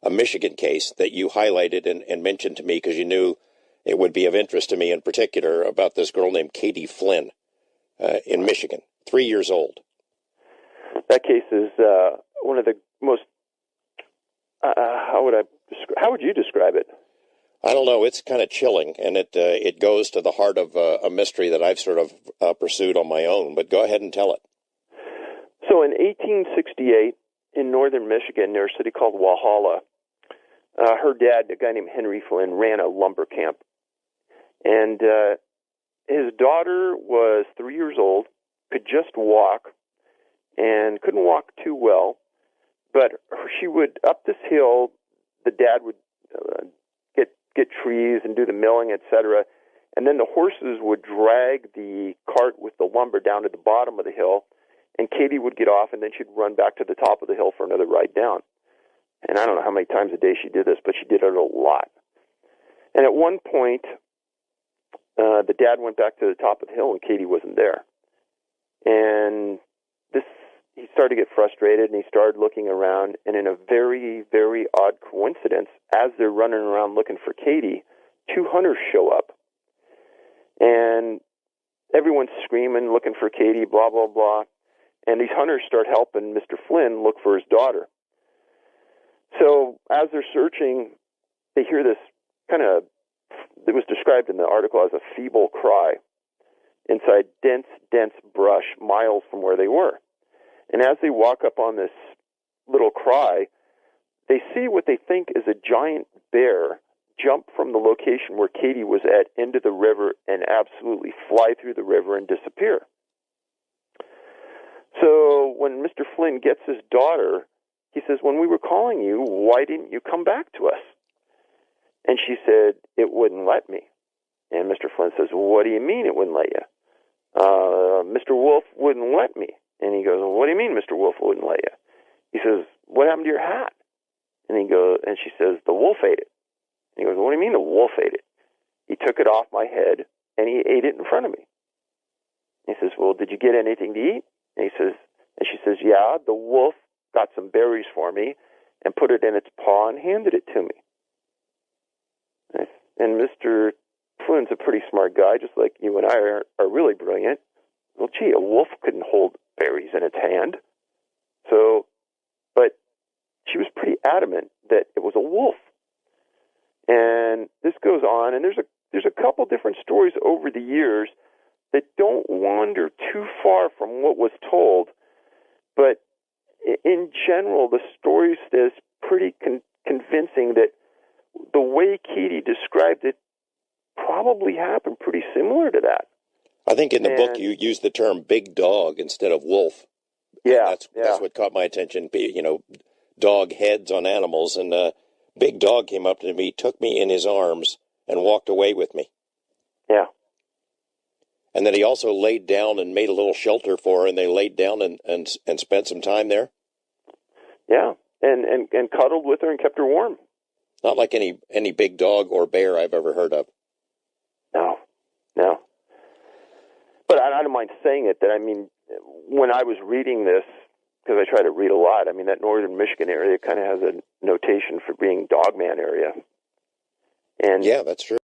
a Michigan case that you highlighted and mentioned to me because you knew it would be of interest to me in particular about this girl named Cathy Flynn in Michigan, 3 years old. That case is one of the most, how would you describe it? I don't know. It's kind of chilling, and it goes to the heart of a mystery that I've sort of pursued on my own. But go ahead and tell it. So in 1868, in northern Michigan, near a city called Walhalla, her dad, a guy named Henry Flynn, ran a lumber camp. And his daughter was 3 years old, could just walk, and couldn't walk too well. But she would, up this hill, the dad would get trees and do the milling, etc. And then the horses would drag the cart with the lumber down to the bottom of the hill, and Katie would get off, and then she'd run back to the top of the hill for another ride down. And I don't know how many times a day she did this, but she did it a lot. And at one point, the dad went back to the top of the hill, and Katie wasn't there. And he started to get frustrated, and he started looking around, and in a very, very odd coincidence, as they're running around looking for Katie, 2 hunters show up. And everyone's screaming, looking for Katie, blah, blah, blah. And these hunters start helping Mr. Flynn look for his daughter. So as they're searching, they hear this kind of, it was described in the article as a feeble cry inside dense brush miles from where they were. And as they walk up on this little cry, they see what they think is a giant bear jump from the location where Katie was at into the river and absolutely fly through the river and disappear. So when Mr. Flynn gets his daughter, he says, when we were calling you, why didn't you come back to us? And she said, it wouldn't let me. And Mr. Flynn says, well, what do you mean it wouldn't let you? Mr. Wolf wouldn't let me. And he goes, well, what do you mean Mr. Wolf wouldn't let you? He says, what happened to your hat? And she says, the wolf ate it. And he goes, what do you mean the wolf ate it? He took it off my head, and he ate it in front of me. He says, well, did you get anything to eat? And she says, yeah, the wolf got some berries for me and put it in its paw and handed it to me. And Mr. Flynn's a pretty smart guy, just like you and I are really brilliant. Well, gee, a wolf couldn't hold berries in its hand. But she was pretty adamant that it was a wolf. And this goes on, and there's a couple different stories over the years that don't wander too far from what was told. But in general, the story is pretty convincing that the way Katie described it probably happened pretty similar to that. I think in the book you used the term big dog instead of wolf. Yeah, that's what caught my attention. Dog heads on animals, and big dog came up to me, took me in his arms, and walked away with me. Yeah. And then he also laid down and made a little shelter for her, and they laid down and spent some time there. Yeah, and cuddled with her and kept her warm. Not like any big dog or bear I've ever heard of. No. But I don't mind saying it, that, I mean, when I was reading this, because I try to read a lot, I mean, that northern Michigan area kind of has a notation for being Dogman area. And yeah, that's true.